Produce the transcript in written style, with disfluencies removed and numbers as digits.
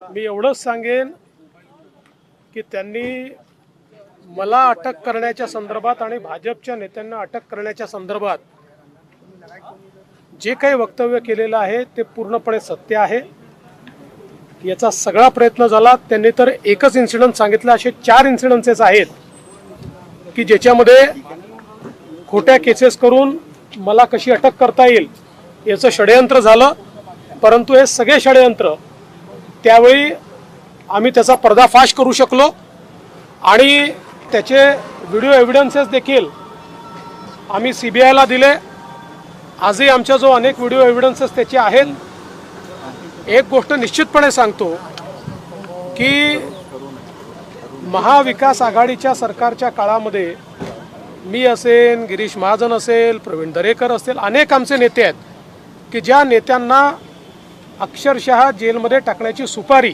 मी एवढंच सांगेन की त्यांनी मला अटक करण्याच्या संदर्भात आणि भाजपच्या नेत्यांना अटक करण्याच्या संदर्भात जे काही वक्तव्य केलेलं आहे ते पूर्णपणे सत्य आहे। याचा सगळा प्रयत्न झाला, त्यांनी तर एकच इन्सिडेंट सांगितलं, असे 4 इन्सिडेंसेस आहेत की ज्याच्यामध्ये खोट्या केसेस करून मला कशी अटक करता येईल याचं षडयंत्र झालं। परंतु हे सगळे षडयंत्र त्यावेळी आम्ही त्याचा पर्दाफाश करू शकलो आणि त्याचे व्हिडिओ एव्हिडन्सेस देखील आम्ही सीबीआयला दिले। आजही आमच्या जो अनेक व्हिडिओ एव्हिडन्सेस त्याचे आहेत। एक गोष्ट निश्चितपणे सांगतो की महाविकास आघाडीच्या सरकारच्या काळामध्ये मी असेल, गिरीश महाजन असेल, प्रवीण दरेकर असेल, अनेक आमचे नेते आहेत की ज्या नेत्यांना अक्षरशः जेलमध्ये टाकण्याची सुपारी